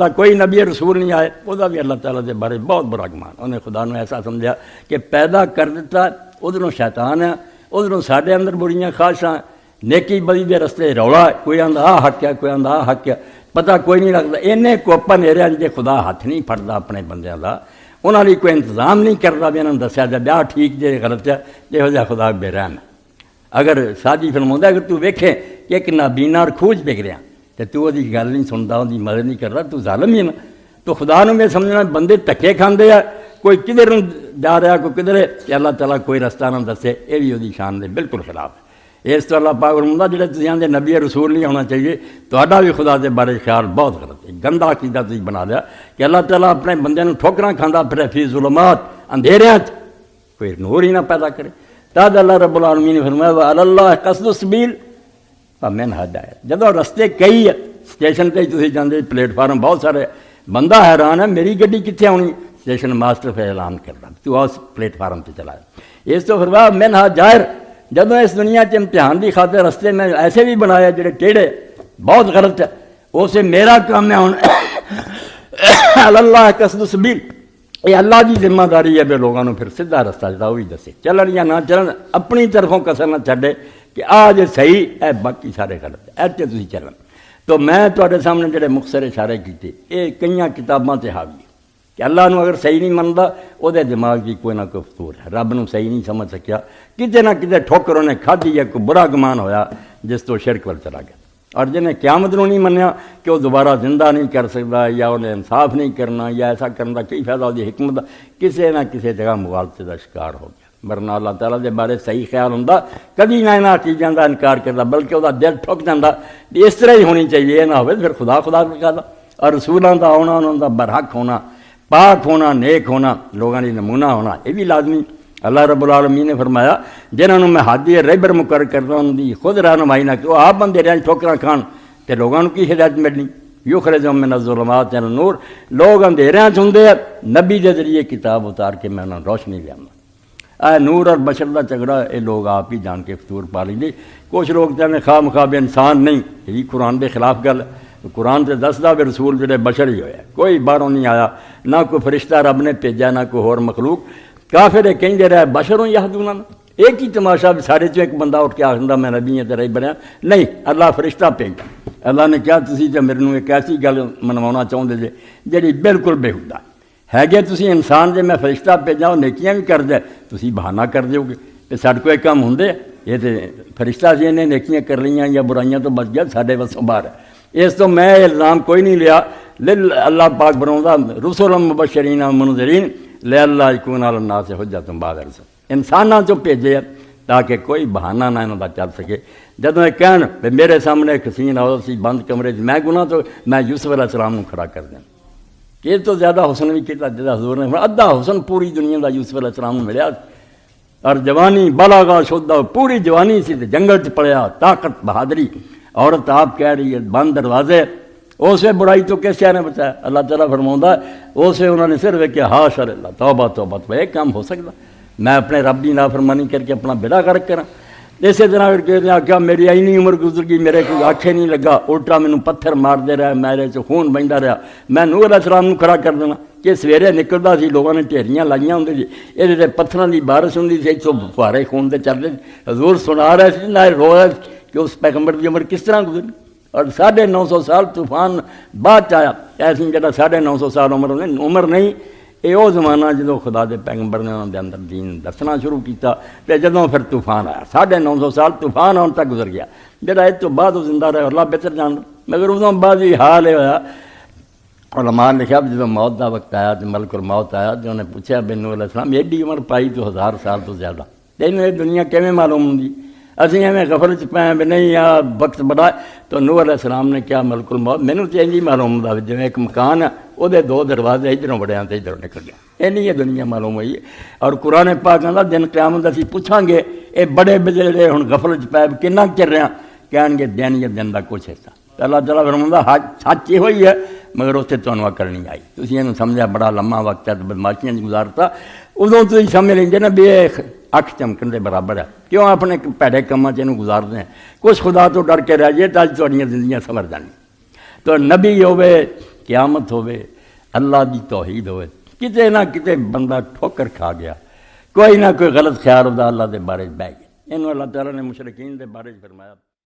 کوئی نبی رسول نہیں آئے وہ بھی اللہ تعالیٰ کے بارے بہت برا گمان انہیں خدا نے ایسا سمجھا کہ پیدا کر دیتا ادھروں شیطان ہے ادھروں سارے اندر بڑیاں خواہشاں نیکی بدی دے رستے رولا کوئی آندا آ حق ہے کوئی آندا آ حق ہے پتہ کوئی نہیں لگتا انہیں کوپا نیرے جے خدا ہاتھ نہیں پھڑتا اپنے بندیاں دا انہاں لئی کوئی انتظام نہیں کرتا بھی انہوں نے دسیا جا بیاہ ٹھیک جے غلط ہے یہو جہا خدا بے رحم ہے۔ اگر سادی فرماؤندا اگر تو ویکھے کہ ایک نابینا اور کھوج بگ رہا تو وہ گل نہیں سنتا وہ مدد نہیں کرتا تو ظالم ہی نا تو خدا نے میں سمجھنا بندے دھکے کھاندے آ کوئی کدھر جا رہا کوئی کدھر کہ اللہ تعالیٰ کوئی رستہ نہ دسے یہ بھی وہ شان دے بالکل خلاف ہے۔ اس تو اللہ پاک فرماتا جڑے تسی آندے نبی رسول نہیں ہونا چاہیے تہاڈا بھی خدا دے بارے خیال بہت غلط ہے گندا عقیدہ تسی بنا لیا کہ اللہ تعالیٰ اپنے بندے نوں ٹھوکراں کھاندا پھرے فی ظلمات اندھیریاں کوئی نور ہی نہ پیدا کرے۔ تد اللہ رب العالمین نے فرمایا وعلی اللہ قصد السبیل فمن ہدایت جدوں رستے کئی ہے اسٹیشن تے تسی جاندے پلیٹ فارم بہت سارے بندہ حیران ہے میری گڈی کتنے آنی اسٹیشن ماسٹر پھر اعلان کرتا تو اس پلیٹ فارم تے چلا اس تو فرمایا من ہدایت جدوں اس دنیا چ امتحان دی خاطر رستے میں ایسے بھی بنایا جڑے ٹیڑھے بہت غلط ہے اسے میرا کام ہے ہن اللہ قصد السبیل یہ اللہ کی ذمہ داری ہے بے لوگوں نے پھر سیدھا رستہ جڑا وہی دسے چلن یا نہ چلن اپنی طرفوں کسر نہ چھڈے کہ آج صحیح ہے باقی سارے غلط ہے ایسے تسی چلن تو میں تواڈے سامنے جڑے مختصر اشارے کیتے یہ کئی کتاباں تے حاوی کہ اللہ نو اگر صحیح نہیں منتا وہ دماغ کی کوئی نہ کوئی فطور ہے رب نو صحیح نہیں سمجھ سکیا کتے نہ کتے ٹھوکر انہیں کھادی ہے کوئی برا گمان ہویا جس تو شرک ول چلا گیا اور جنہیں قیامت نو نہیں منیا کہ وہ دوبارہ زندہ نہیں کر سکتا یا انہیں انصاف نہیں کرنا یا ایسا کرنے کا کئی فائدہ ہوتی حکمت کسی نہ کسی جگہ مغالطے کا شکار ہو گیا ورنہ اللہ تعالیٰ کے بارے صحیح خیال ہوں کبھی نہ یہاں چیزوں کا انکار کرتا بلکہ وہ دل ٹھک جاتا اس طرح ہی ہونی چاہیے یہ نہ ہو پھر خدا خدا کہتا اور رسولوں کا آنا انہوں کا برحق ہونا پاک ہونا نیک ہونا لوگوں کی نمونہ ہونا یہ بھی لازمی اللہ رب العالمین نے فرمایا جنہوں نے میں ہادی رہبر مقرر کرتا ان کی خود رہنمائی نہ کہ وہ آپ بندے رہن ٹھوکراں کھان تو لوگوں کی ہدایت ملنی یخرجہم من الظلمات الی النور لوگ اندھیریاں ہوندے نبی کے ذریعے کتاب اتار کے میں انہوں روشنی لیا اے نور اور بشر کا جھگڑا یہ لوگ آپ ہی جان کے فطور پا لیں گے کچھ لوگ چاہتے خواہ مخواہ انسان نہیں یہ قرآن کے خلاف گل قرآن سے دسدا بھی رسول جڑے بشر ہی ہوئے کوئی باہروں نہیں آیا نہ کوئی فرشتہ رب نے بھیجا نہ کوئی اور مخلوق کافر کہیں دے رہا ہے بشروں یہدون ایک ہی تماشا بھی سارے چو ایک بندہ اٹھ کے آخر میں نبی ہے رہی بنیا نہیں اللہ فرشتہ بھیجا اللہ نے کیا تسی جو میرے ایک ایسی گل منوانا چاہتے جے جڑی بالکل بےہودہ ہے گے تسی انسان جے میں فرشتہ بھیجا وہ نیکیاں بھی کر دے تسی بہانہ کر دیو گے تو سارے کوئی کام ہوں یہ تو فرشتہ سی انہیں نیکیاں کر لیاں یا برائیاں تو بچ گیا سارے وسوں باہر ہے اس تو میں الزام کوئی نہیں لیا اللہ پاک بناؤں رسول مبشرین و منذرین لے اللہ یکون علی الناس حجۃ بعد الرسل انساناں چوں بھیجے تاکہ کوئی بہانہ نہ انہوں کا چل سکے جدوں یہ کہن کہ میرے سامنے ایک سین آؤ سی بند کمرے میں گناہ تو میں یوسف علیہ السلام کو کھڑا کر دیں یہ تو زیادہ حسن بھی کیتا جدا حضور نے ادھا حسن پوری دنیا کا یوسف علیہ السلام ملیا اور جوانی بالاغا شدہ پوری جوانی سی جنگل چ پڑیا طاقت بہادری عورت آپ کہہ رہی ہے بند دروازے اسے برائی تو کس شہر نے بچایا اللہ تعالیٰ فرماؤں اسے انہوں نے صرف کہ ہاں شر اللہ توبہ توبہ تو ایک کام ہو سکتا میں اپنے رب کی نافرمانی کر کے اپنا بیڑا غرق کرا اسی طرح کیا میری اینی عمر گزر گئی میرے کوئی آنکھیں نہیں لگا الٹا مینوں پتھر مار دے رہا میرے سے خون بہندا رہا میں نوح علیہ السلام کھڑا کر دینا کہ سویرے نکلتا سی لوگوں نے ڈھیریاں لائیاں ہوں جی یہ پتھروں کی بارش ہوں سی اتوں فوارے خون دے چلتے حضور سنا رہے سی نہ رو رہے کہ اس پیغمبر کی عمر کس طرح گزری اور 950 سال طوفان بعد آیا ایسی جگہ 950 سال عمر نہیں یہ وہ زمانہ جدو خدا دے پیغمبر نے انہوں دے اندر دین دسنا شروع کیتا تے جدوں پھر طوفان آیا 950 سال طوفان آن تک گزر گیا جڑا اس تو بعد وہ زندہ رہے اللہ بہتر جان مگر ادوں بعد یہ حال یہ ہوا علماء نے لکھا جدو موت دا وقت آیا تو ملک الموت آیا تو انہیں پوچھا بے نوح علیہ السلام ایڈی عمر پائی تو 1000 سال تو زیادہ تینوں یہ دنیا کیویں معلوم ہوں اسی ہمیں غفلت پہ بھی نہیں یا وقت بڑا تو نوح علیہ السلام نے کیا ملک الموت مینوں تو انجی معلوم ہوندا جی ایک مکان ہے وہ 2 دروازے ادھروں بڑے تو ادھروں نکل گیا یہ دنیا معلوم ہوئی ہے اور قرآن پاک کہندا دن قیامت اسی پوچھاں گے یہ بڑے بجے ہن غفلت پہ کنا چر رہے کہن گے دن یا دن کا کچھ حصہ اللہ تعالیٰ فرماؤں سچ یہ ہوئی ہے مگر اتنے تمہیں اکل نہیں آئی تھی یہ سمجھا بڑا لمبا وقت ہے بدماشیاں گزارتا ادوں تھی سمجھ لیں نا بھی اکھ چمکن کے برابر ہے کیوں اپنے پیڑے کاموں سے گزارتے ہیں کچھ خدا تو ڈر کے رہ جائے تو اج تھوڑیاں زندگیاں سنور جانی تو نبی ہوے قیامت ہوے، اللہ دی توحید ہوئے، کتے نہ کتے بندہ ٹھوکر کھا گیا، کوئی نہ کوئی غلط خیال ہوتا اللہ دے بارے بہ گیا۔ انہوں اللہ تعالیٰ نے مشرکین دے بارے فرمایا